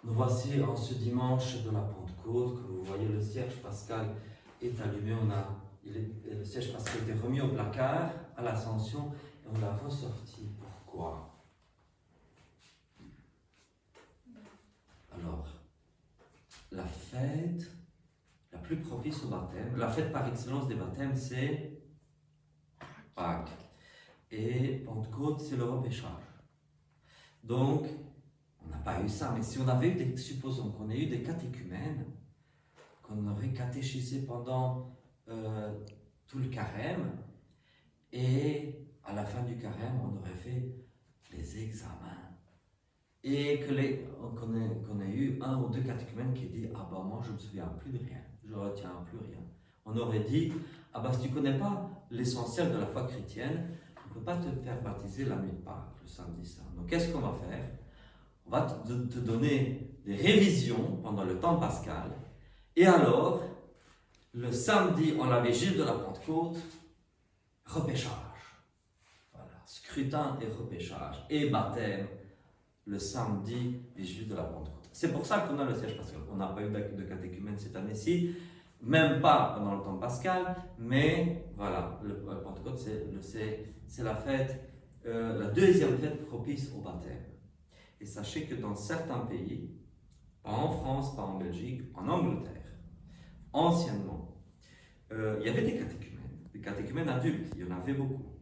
Nous voici en ce dimanche de la Pentecôte. Comme vous voyez, le cierge pascal est allumé. Le cierge pascal était remis au placard à l'Ascension et on l'a ressorti. Pourquoi? Alors, la fête la plus propice au baptême, la fête par excellence des baptêmes, c'est Pâques. Et Pentecôte, c'est le repêchage. Donc, on n'a pas eu ça, mais si on avait eu supposons qu'on ait eu des catéchumènes, qu'on aurait catéchisé pendant tout le carême, et à la fin du carême, on aurait fait les examens. Et qu'on ait eu un ou deux catéchumènes qui aient dit « Ah ben moi je ne me souviens plus de rien, je ne retiens plus rien ». On aurait dit « Ah ben si tu ne connais pas l'essentiel de la foi chrétienne, on ne peut pas te faire baptiser la nuit de Pâques, le samedi saint. Donc qu'est-ce qu'on va faire? On va te donner des révisions pendant le temps pascal, et alors, le samedi, en la vigile de la Pentecôte, repêchage. Voilà, scrutin et repêchage, et baptême, le samedi, vigile de la Pentecôte. C'est pour ça qu'on a le siège pascal. On n'a pas eu de catéchumène cette année-ci, même pas pendant le temps pascal, mais voilà, le Pentecôte, c'est la fête, la deuxième fête propice au baptême. Et sachez que dans certains pays, pas en France, pas en Belgique, en Angleterre, anciennement, il y avait des catéchumènes adultes, il y en avait beaucoup.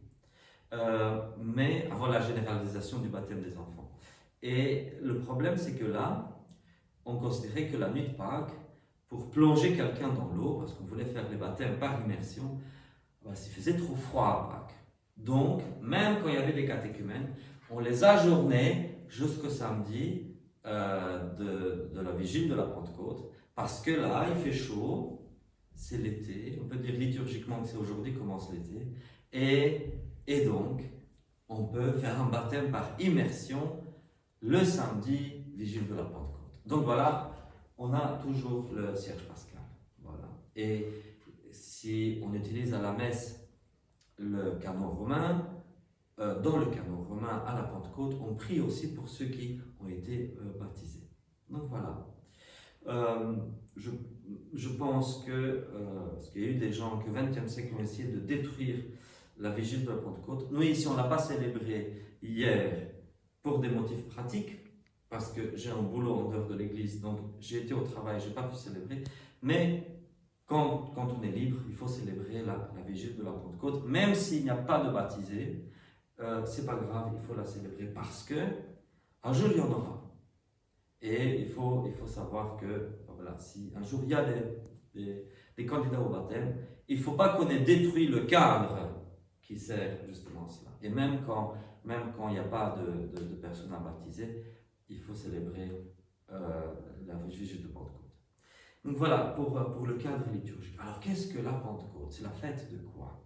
Mais avant la généralisation du baptême des enfants. Et le problème, c'est que là, on considérait que la nuit de Pâques, pour plonger quelqu'un dans l'eau, parce qu'on voulait faire les baptêmes par immersion, il faisait trop froid à Pâques. Donc, même quand il y avait des catéchumènes, on les ajournait jusqu'au samedi de la vigile de la Pentecôte, parce que là, il fait chaud, c'est l'été, on peut dire liturgiquement que c'est aujourd'hui commence l'été, et donc, on peut faire un baptême par immersion le samedi, vigile de la Pentecôte. Donc voilà, on a toujours le cierge pascal. Voilà. Et si on utilise à la messe le canon romain, dans le canon romain à la Pentecôte, on prie aussi pour ceux qui ont été baptisés. Donc voilà. Je pense que, parce qu'il y a eu des gens qui au XXe siècle ont essayé de détruire la vigile de la Pentecôte. Nous ici, on ne l'a pas célébré hier pour des motifs pratiques, parce que j'ai un boulot en dehors de l'église, donc j'ai été au travail, je n'ai pas pu célébrer, mais quand on est libre, il faut célébrer la vigile de la Pentecôte, même s'il n'y a pas de baptisé, c'est pas grave, il faut la célébrer, parce que un jour il y en aura. Et il faut savoir que, voilà, si un jour il y a des candidats au baptême, il ne faut pas qu'on ait détruit le cadre qui sert justement à cela. Et même quand il n'y a pas de personnes à baptiser, il faut célébrer la vigile de Pentecôte. Donc voilà, pour le cadre liturgique. Alors qu'est-ce que la Pentecôte? C'est la fête de quoi?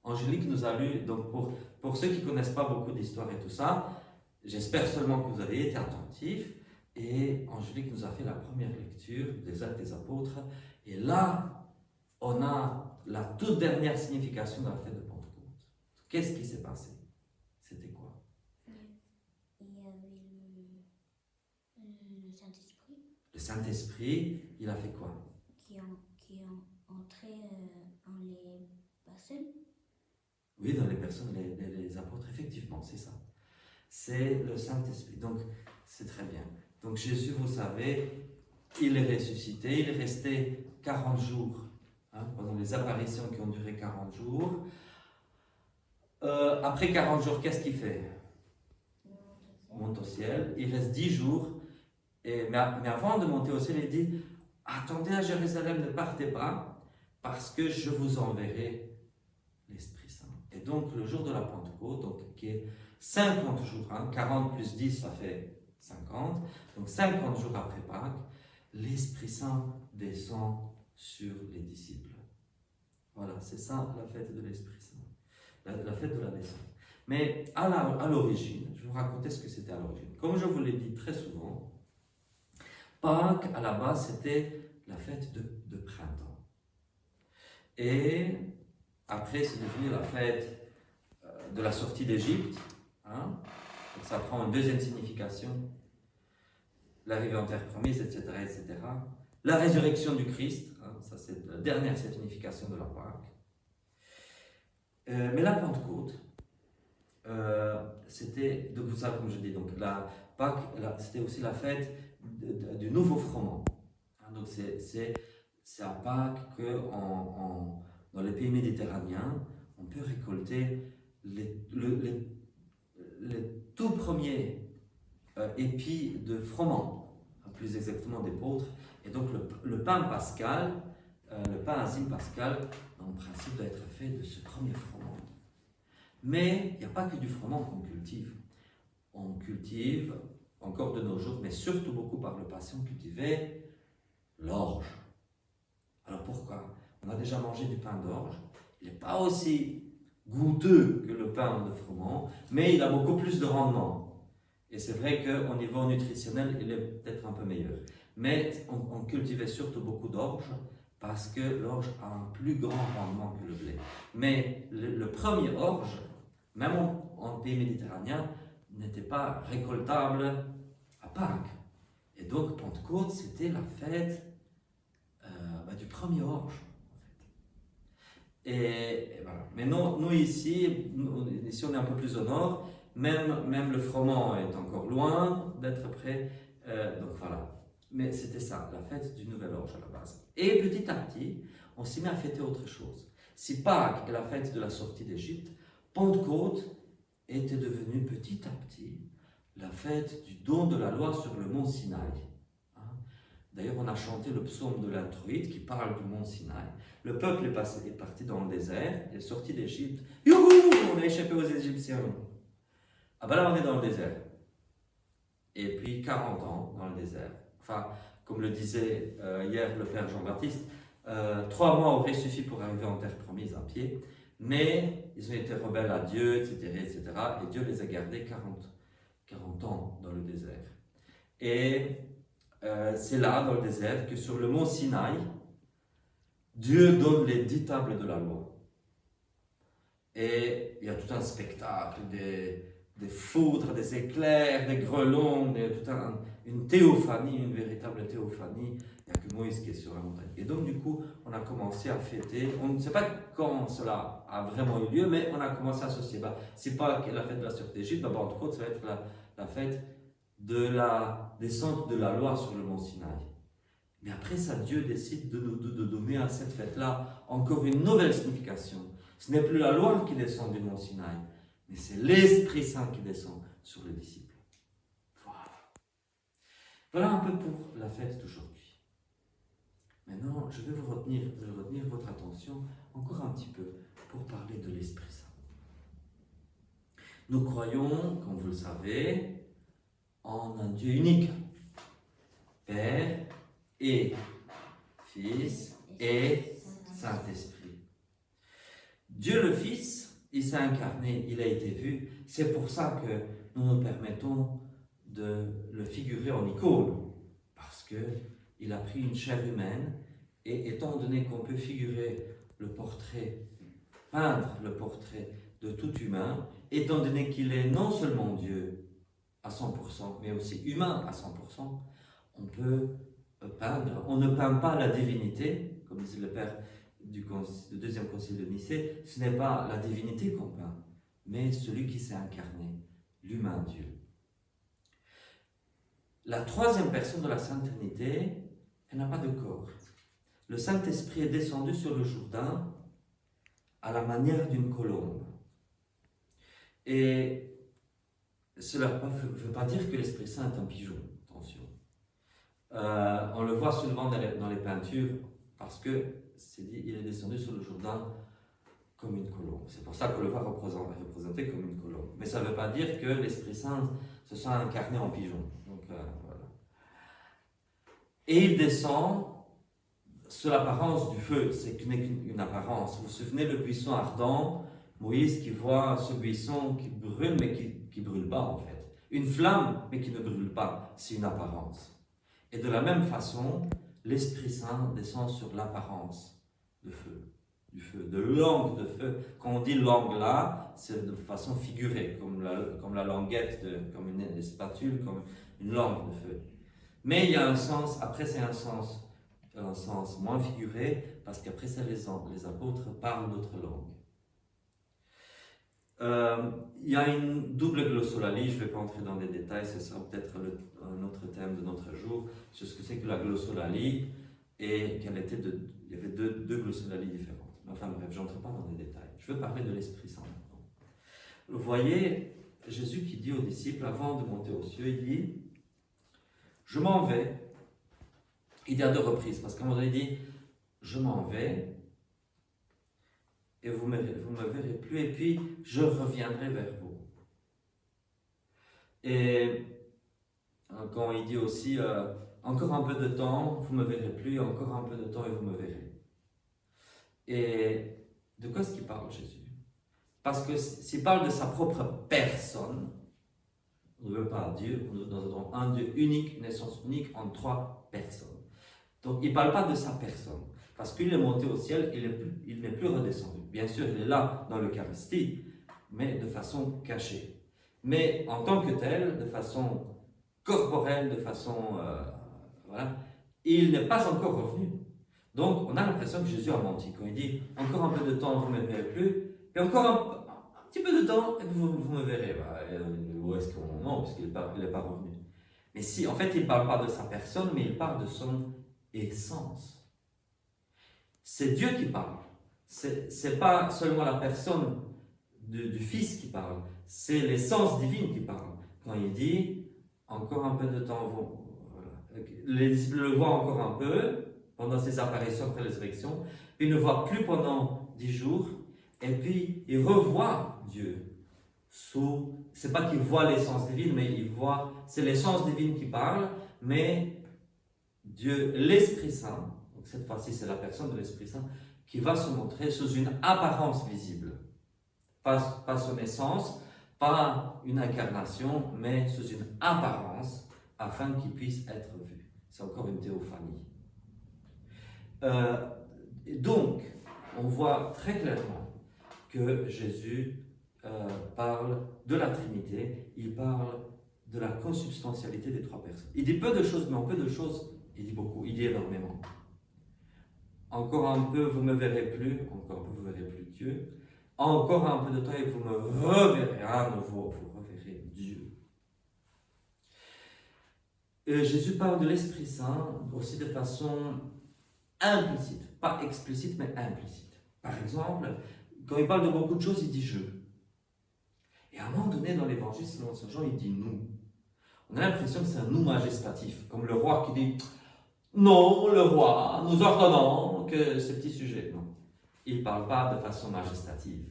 Angélique nous a lu, donc pour ceux qui ne connaissent pas beaucoup d'histoire et tout ça, j'espère seulement que vous avez été attentifs. Et Angélique nous a fait la première lecture des Actes des Apôtres. Et là, on a la toute dernière signification de la fête de Pentecôte. Qu'est-ce qui s'est passé? C'était quoi? Il y avait le Saint-Esprit. Le Saint-Esprit, il a fait quoi? Qui est entré en les personnes. Oui, dans les personnes, les apôtres, effectivement, c'est ça. C'est le Saint-Esprit. Donc, c'est très bien. Donc, Jésus, vous savez, il est ressuscité, il est resté 40 jours, pendant les apparitions qui ont duré 40 jours. Après 40 jours, qu'est-ce qu'il fait? Il monte au ciel, il reste 10 jours, mais avant de monter au ciel, il dit « Attendez à Jérusalem, ne partez pas, parce que je vous enverrai l'Esprit Saint. » Et donc, le jour de la Pentecôte, donc, qui est 50 jours, 40 plus 10, ça fait 50, donc 50 jours après Pâques, l'Esprit Saint descend sur les disciples. Voilà, c'est ça la fête de l'Esprit Saint, la fête de la descente. Mais à l'origine, je vais vous raconter ce que c'était à l'origine. Comme je vous l'ai dit très souvent, Pâques, à la base, c'était la fête de printemps. Et après, c'est devenu la fête de la sortie d'Égypte. Donc ça prend une deuxième signification. L'arrivée en terre promise, etc., etc. La résurrection du Christ, hein, ça c'est la dernière signification de la Pâque. Mais la Pentecôte, c'était, donc ça comme je dis, donc la Pâque, c'était aussi la fête du nouveau froment. Hein, donc c'est à Pâques que dans les pays méditerranéens, on peut récolter les tout premiers épis de froment, plus exactement d'épeautre. Et donc le pain pascal, le pain asime pascal, en principe doit être fait de ce premier froment. Mais il n'y a pas que du froment qu'on cultive. On cultive encore de nos jours, mais surtout beaucoup par le passé, on cultivait l'orge. Alors pourquoi? On a déjà mangé du pain d'orge. Il n'est pas aussi goûteux que le pain de froment, mais il a beaucoup plus de rendement. Et c'est vrai qu'au niveau nutritionnel, il est peut-être un peu meilleur. Mais on cultivait surtout beaucoup d'orge parce que l'orge a un plus grand rendement que le blé. Mais le premier orge, même en pays méditerranéen, n'était pas récoltable à Pâques. Et donc Pentecôte, c'était la fête du premier orge. Et voilà. Mais non, nous ici, on est un peu plus au nord, même le froment est encore loin d'être prêt. Donc voilà. Mais c'était ça, la fête du nouvel orge à la base. Et petit à petit, on s'y met à fêter autre chose. Si Pâques est la fête de la sortie d'Égypte, Pentecôte était devenue petit à petit la fête du don de la loi sur le mont Sinaï. D'ailleurs, on a chanté le psaume de l'introïde qui parle du mont Sinaï. Le peuple est parti dans le désert, il est sorti d'Égypte. Youhou, on a échappé aux Égyptiens. Ah ben là, on est dans le désert. Et puis 40 ans dans le désert. Enfin, comme le disait hier le père Jean-Baptiste, 3 mois auraient suffi pour arriver en terre promise à pied, mais ils ont été rebelles à Dieu, etc., etc. Et Dieu les a gardés 40 ans dans le désert. Et c'est là, dans le désert, que sur le mont Sinaï, Dieu donne les 10 tables de la loi. Et il y a tout un spectacle, des foudres, des éclairs, des grêlons, une théophanie, une véritable théophanie. Il n'y a que Moïse qui est sur la montagne. Et donc, du coup, on a commencé à fêter. On ne sait pas quand cela a vraiment eu lieu, mais on a commencé à associer. C'est pas la fête de la sortie d'Égypte, Pentecôte, ça va être la fête de la descente de la loi sur le mont Sinaï. Mais après ça, Dieu décide de donner à cette fête-là encore une nouvelle signification. Ce n'est plus la loi qui descend du mont Sinaï, mais c'est l'Esprit Saint qui descend sur les disciples. Voilà un peu pour la fête d'aujourd'hui. Maintenant, je vais retenir votre attention encore un petit peu pour parler de l'Esprit Saint. Nous croyons, comme vous le savez, en un Dieu unique, Père et Fils et Saint-Esprit. Dieu le Fils, il s'est incarné, il a été vu. C'est pour ça que nous nous permettons de le figurer en icône, parce qu'il a pris une chair humaine, et étant donné qu'on peut figurer le portrait, peindre le portrait de tout humain, étant donné qu'il est non seulement Dieu à 100%, mais aussi humain à 100%, on peut peindre. On ne peint pas la divinité, comme disait le père du deuxième concile de Nicée, ce n'est pas la divinité qu'on peint, mais celui qui s'est incarné, l'humain Dieu. La troisième personne de la Sainte Trinité, elle n'a pas de corps. Le Saint-Esprit est descendu sur le Jourdain à la manière d'une colombe. Et cela ne veut pas dire que l'Esprit Saint est un pigeon, attention. On le voit souvent dans les peintures parce que c'est dit, il est descendu sur le Jourdain comme une colombe. C'est pour ça qu'on le voit représenté comme une colombe. Mais ça ne veut pas dire que l'Esprit Saint se soit incarné en pigeon. Donc, voilà. Et il descend sous l'apparence du feu. C'est qu'une apparence. Vous vous souvenez le buisson ardent, Moïse qui voit ce buisson qui brûle mais qui ne brûle pas en fait. Une flamme mais qui ne brûle pas. C'est une apparence. Et de la même façon, l'Esprit Saint descend sur l'apparence de feu, du feu, de langue de feu. Quand on dit langue là, c'est de façon figurée, comme la languette, comme une spatule, comme une langue de feu. Mais il y a un sens, après c'est un sens moins figuré, parce qu'après ça les apôtres parlent d'autres langues. Il y a une double glossolalie, je ne vais pas entrer dans les détails, ce sera peut-être un autre thème de notre jour, sur ce que c'est que la glossolalie et il y avait deux glossolalies différentes. Enfin bref, je n'entre pas dans les détails. Je veux parler de l'Esprit Saint maintenant. Vous voyez, Jésus qui dit aux disciples, avant de monter aux cieux, il dit, je m'en vais. Il dit à 2 reprises, parce qu'à un moment donné, il dit, je m'en vais, et vous me verrez plus, et puis je reviendrai vers vous. Et quand il dit aussi, encore un peu de temps, vous me verrez plus, encore un peu de temps et vous me verrez. Et de quoi est-ce qu'il parle, Jésus? Parce que s'il parle de sa propre personne, on ne veut pas Dieu, nous avons un Dieu unique, une essence unique en 3 personnes. Donc il ne parle pas de sa personne, parce qu'il est monté au ciel, il n'est plus redescendu. Bien sûr, il est là dans l'Eucharistie, mais de façon cachée. Mais en tant que tel, de façon corporelle, de façon... voilà, il n'est pas encore revenu. Donc on a l'impression que Jésus a menti. Quand il dit « encore un peu de temps, vous ne me verrez plus », et encore un petit peu de temps, et vous me verrez. Où est-ce qu'on... Non, parce qu'il n'est pas revenu. Mais si, en fait, il ne parle pas de sa personne, mais il parle de son essence. C'est Dieu qui parle. C'est pas seulement la personne du Fils qui parle, c'est l'essence divine qui parle. Quand il dit encore un peu de temps, voilà. Les disciples le voient encore un peu pendant ses apparitions après la résurrection, puis il ne voit plus pendant 10 jours, et puis il revoit Dieu. C'est pas qu'il voit l'essence divine, mais c'est l'essence divine qui parle, mais Dieu, l'Esprit Saint, donc cette fois-ci c'est la personne de l'Esprit Saint, qui va se montrer sous une apparence visible. Pas son essence, pas une incarnation, mais sous une apparence, afin qu'il puisse être vu. C'est encore une théophanie. Donc, on voit très clairement que Jésus parle de la Trinité, il parle de la consubstantialité des 3 personnes. Il dit peu de choses, mais en peu de choses, il dit beaucoup, il dit énormément. Encore un peu, vous ne me verrez plus, encore un peu, vous ne verrez plus Dieu. Encore un peu de temps et vous me reverrez à nouveau, vous reverrez Dieu. Jésus parle de l'Esprit Saint aussi de façon implicite, pas explicite, mais implicite. Par exemple, quand il parle de beaucoup de choses, il dit « je ». Et à un moment donné, dans l'Évangile, selon Saint Jean, il dit « nous ». On a l'impression que c'est un « nous » majestatif, comme le roi qui dit « non, le roi, nous ordonnons que ce petit sujet ». Non, il ne parle pas de façon majestative.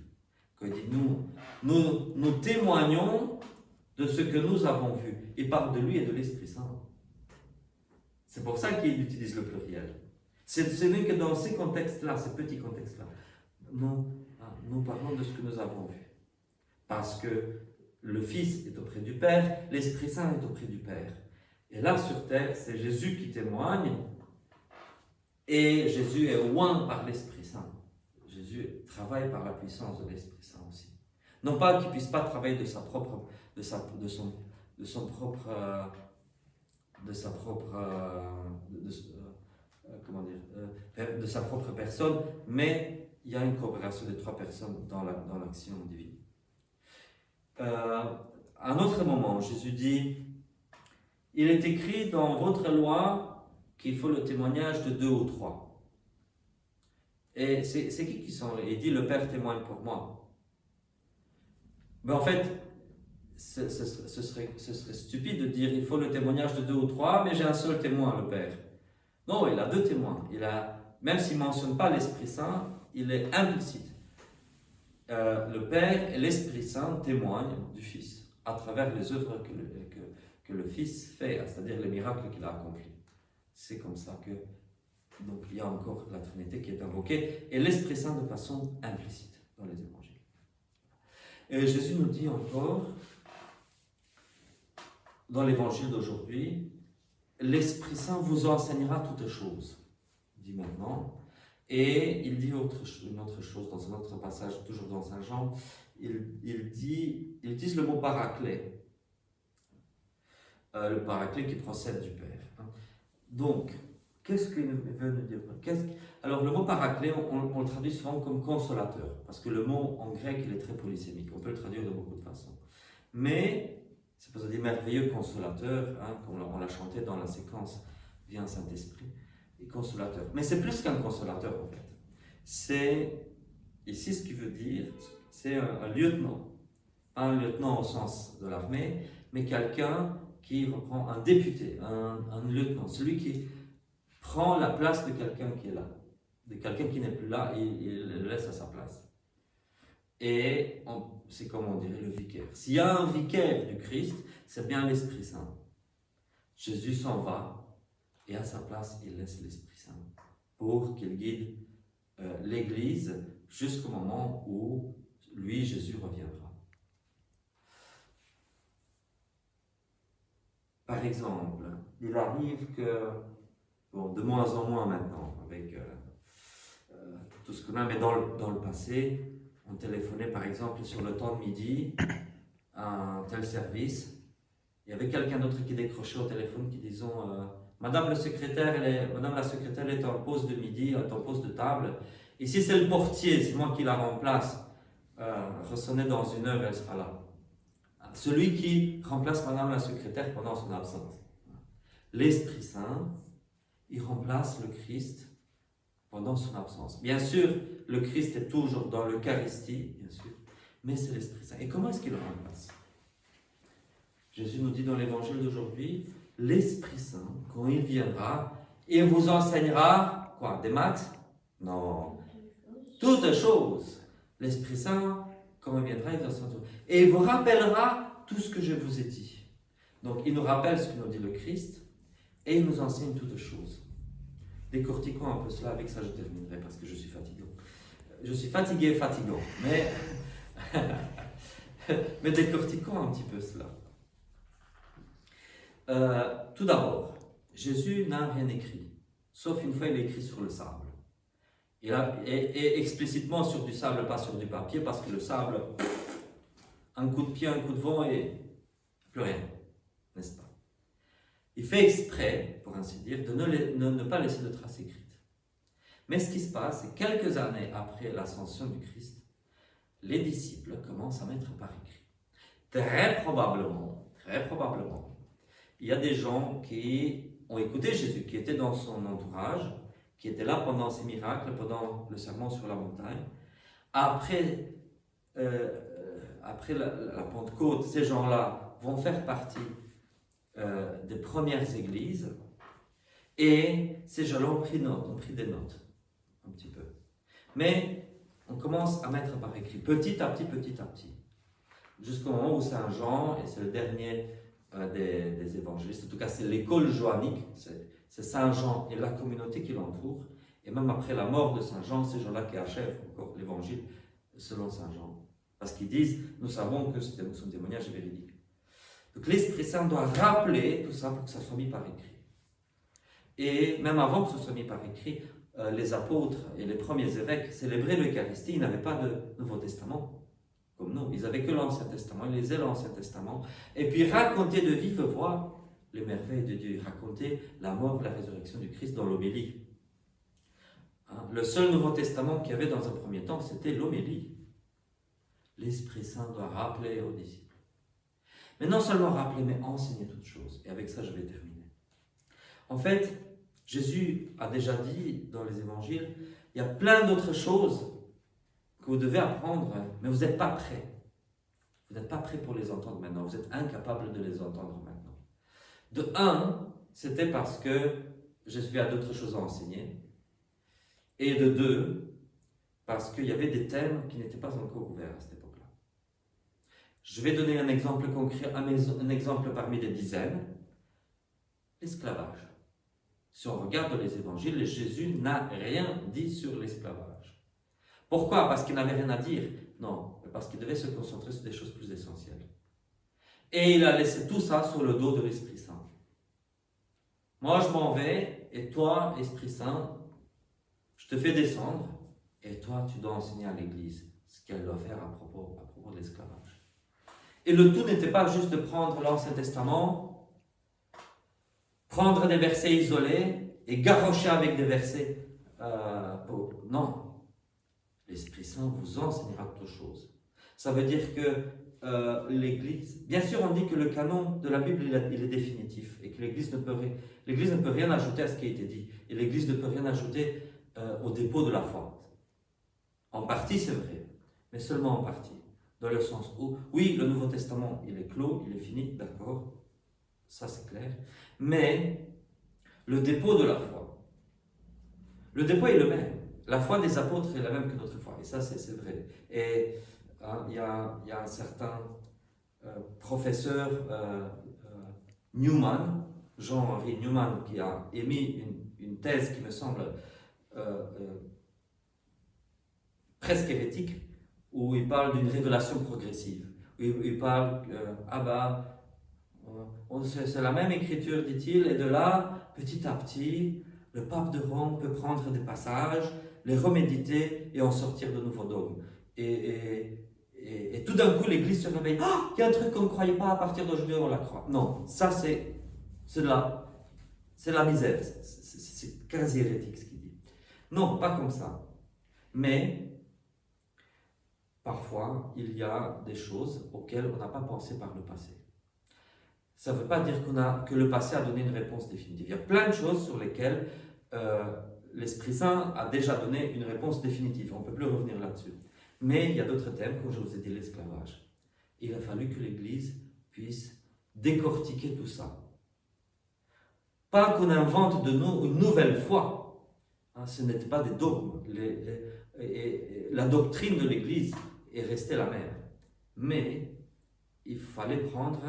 Quand il dit « nous témoignons de ce que nous avons vu ». Il parle de lui et de l'Esprit Saint. C'est pour ça qu'il utilise le pluriel. Ce n'est que dans ces contextes-là, ces petits contextes-là, nous parlons de ce que nous avons vu. Parce que le Fils est auprès du Père, l'Esprit Saint est auprès du Père. Et là, sur terre, c'est Jésus qui témoigne, et Jésus est oint par l'Esprit Saint. Jésus travaille par la puissance de l'Esprit Saint aussi. Non pas qu'il ne puisse pas travailler de sa propre personne, mais il y a une coopération des 3 personnes dans l'action divine. À un autre moment, Jésus dit « Il est écrit dans votre loi qu'il faut le témoignage de 2 ou 3. » Et c'est qui sont? Il dit « Le Père témoigne pour moi. » Mais en fait, ce serait stupide de dire « Il faut le témoignage de 2 ou 3, mais j'ai un seul témoin, le Père. » Non, il a 2 témoins. Même s'il ne mentionne pas l'Esprit Saint, il est implicite. Le Père et l'Esprit Saint témoignent du Fils à travers les œuvres que le Fils fait, c'est-à-dire les miracles qu'il a accomplis. C'est comme ça que donc il y a encore la Trinité qui est invoquée et l'Esprit Saint de façon implicite dans les évangiles. Et Jésus nous dit encore dans l'évangile d'aujourd'hui, l'Esprit Saint vous enseignera toutes choses. Il dit maintenant, Et il dit une autre chose dans un autre passage, toujours dans Saint Jean. Ils utilisent le mot paraclet. Le paraclet qui procède du Père. Hein. Donc, qu'est-ce qu'il veut nous dire? Alors, le mot paraclet, on le traduit souvent comme consolateur, parce que le mot en grec, il est très polysémique. On peut le traduire de beaucoup de façons. Mais, c'est pour ça dire merveilleux consolateur, hein, comme on l'a chanté dans la séquence Viens Saint-Esprit, et consolateur. Mais c'est plus qu'un consolateur, en fait. C'est, ici, ce qu'il veut dire, c'est un lieutenant. Pas un lieutenant au sens de l'armée, mais quelqu'un qui reprend un député, un lieutenant, celui qui prend la place de quelqu'un qui est là, de quelqu'un qui n'est plus là, et il le laisse à sa place. Et c'est comme on dirait le vicaire. S'il y a un vicaire du Christ, c'est bien l'Esprit Saint. Jésus s'en va, et à sa place, il laisse l'Esprit Saint pour qu'il guide l'Église jusqu'au moment où lui, Jésus, reviendra. Par exemple, il arrive que, bon, de moins en moins maintenant, avec tout ce qu'on a, mais dans le passé, on téléphonait par exemple sur le temps de midi à un tel service. Il y avait quelqu'un d'autre qui décrochait au téléphone qui disait Madame la secrétaire est en pause de midi, en pause de table. Ici c'est le portier, c'est moi qui la remplace. Ressonnez dans 1 heure, elle sera là. Celui qui remplace Madame la secrétaire pendant son absence. L'Esprit Saint, il remplace le Christ pendant son absence. Bien sûr, le Christ est toujours dans l'Eucharistie, bien sûr, mais c'est l'Esprit Saint. Et comment est-ce qu'il le remplace? Jésus nous dit dans l'Évangile d'aujourd'hui, l'Esprit Saint, quand il viendra, il vous enseignera, quoi, des maths? Non, toutes choses. L'Esprit Saint, quand il viendra, il vous enseignera. Et il vous rappellera tout ce que je vous ai dit. Donc, il nous rappelle ce que nous dit le Christ, et il nous enseigne toutes choses. Décortiquons un peu cela, avec ça je terminerai, parce que je suis fatigué. Je suis fatigué et fatigant, mais décortiquons un petit peu cela. Tout d'abord, Jésus n'a rien écrit, sauf une fois il a écrit sur le sable. Et explicitement sur du sable, pas sur du papier, parce que le sable, un coup de pied, un coup de vent et plus rien, n'est-ce pas? Il fait exprès, pour ainsi dire, de ne pas laisser de traces écrites. Mais ce qui se passe, c'est quelques années après l'ascension du Christ, les disciples commencent à mettre par écrit. Très probablement, il y a des gens qui ont écouté Jésus, qui étaient dans son entourage, qui étaient là pendant ses miracles, pendant le sermon sur la montagne. Après la Pentecôte, ces gens-là vont faire partie des premières églises, et ces gens-là ont pris des notes, un petit peu. Mais on commence à mettre par écrit, petit à petit, jusqu'au moment où Saint Jean, et c'est le dernier des évangélistes, en tout cas c'est l'école joannique, c'est Saint Jean et la communauté qui l'entoure, et même après la mort de Saint Jean, ces gens-là qui achèvent encore l'évangile selon Saint Jean, parce qu'ils disent, nous savons que son témoignage est véridique. Donc l'Esprit Saint doit rappeler tout ça pour que ça soit mis par écrit. Et même avant que ce soit mis par écrit, les apôtres et les premiers évêques célébraient l'Eucharistie, ils n'avaient pas de Nouveau Testament, comme nous, ils n'avaient que l'Ancien Testament, ils lisaient l'Ancien Testament, et puis racontaient de vive voix les merveilles de Dieu, racontaient la mort et la résurrection du Christ dans l'homélie. Hein? Le seul Nouveau Testament qu'il y avait dans un premier temps, c'était l'homélie. L'Esprit Saint doit rappeler aux disciples. Mais non seulement rappeler, mais enseigner toutes choses. Et avec ça, je vais terminer. En fait, Jésus a déjà dit dans les évangiles, il y a plein d'autres choses que vous devez apprendre, mais vous n'êtes pas prêts. Vous n'êtes pas prêts pour les entendre maintenant. Vous êtes incapables de les entendre maintenant. De un, c'était parce que Jésus a d'autres choses à enseigner. Et de deux, parce qu'il y avait des thèmes qui n'étaient pas encore ouverts à cette époque-là. Je vais donner un exemple concret, un exemple parmi des dizaines. L'esclavage. Si on regarde les évangiles, Jésus n'a rien dit sur l'esclavage. Pourquoi? Parce qu'il n'avait rien à dire? Non, parce qu'il devait se concentrer sur des choses plus essentielles. Et il a laissé tout ça sur le dos de l'Esprit Saint. Moi, je m'en vais, et toi, Esprit Saint, Je te fais descendre et toi, tu dois enseigner à l'Église ce qu'elle doit faire à propos de l'esclavage. Et le tout n'était pas juste de prendre l'Ancien Testament, prendre des versets isolés et garrocher avec des versets. Non, l'Esprit Saint vous enseignera toutes choses. Ça veut dire que l'Église, bien sûr on dit que le canon de la Bible il est définitif et que l'Église ne peut rien ajouter à ce qui a été dit. Et l'Église ne peut rien ajouter au dépôt de la foi. En partie c'est vrai, mais seulement en partie. Dans le sens où, oui, le Nouveau Testament il est clos, il est fini, d'accord, ça c'est clair. Mais le dépôt de la foi, le dépôt est le même. La foi des apôtres est la même que notre foi, et ça c'est vrai. Et il y a un certain professeur Newman, Jean-Henri Newman, qui a émis une thèse qui me semble presque hérétique, où il parle d'une révélation progressive. Où il parle c'est la même écriture, dit-il, et de là, petit à petit, le pape de Rome peut prendre des passages, les reméditer et en sortir de nouveaux dogmes. Et tout d'un coup, l'Église se réveille. Ah, il y a un truc qu'on ne croyait pas, à partir d'aujourd'hui, on la croit. Non, ça c'est de la misère. C'est quasi hérétique ce qu'il dit. Non, pas comme ça. Mais parfois, il y a des choses auxquelles on n'a pas pensé par le passé. Ça ne veut pas dire que le passé a donné une réponse définitive. Il y a plein de choses sur lesquelles l'Esprit Saint a déjà donné une réponse définitive. On ne peut plus revenir là-dessus. Mais il y a d'autres thèmes, comme je vous ai dit, l'esclavage. Il a fallu que l'Église puisse décortiquer tout ça. Pas qu'on invente une nouvelle foi. Ce n'était pas des dogmes. La doctrine de l'Église est restée la même. Mais il fallait prendre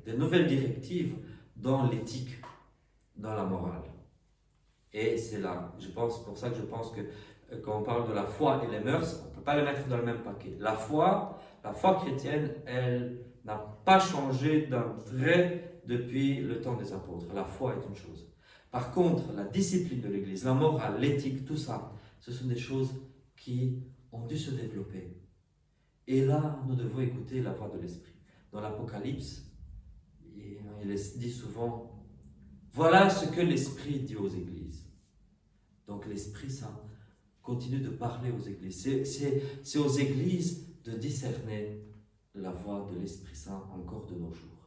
des nouvelles directives dans l'éthique, dans la morale. Et c'est là, pour ça que je pense que quand on parle de la foi et les mœurs, on ne peut pas les mettre dans le même paquet. La foi chrétienne, elle n'a pas changé d'un trait depuis le temps des apôtres. La foi est une chose. Par contre, la discipline de l'Église, la morale, l'éthique, tout ça, ce sont des choses qui ont dû se développer. Et là, nous devons écouter la voix de l'Esprit. Dans l'Apocalypse, il est dit souvent, voilà ce que l'Esprit dit aux églises. Donc l'Esprit Saint continue de parler aux églises. C'est aux églises de discerner la voix de l'Esprit Saint encore de nos jours.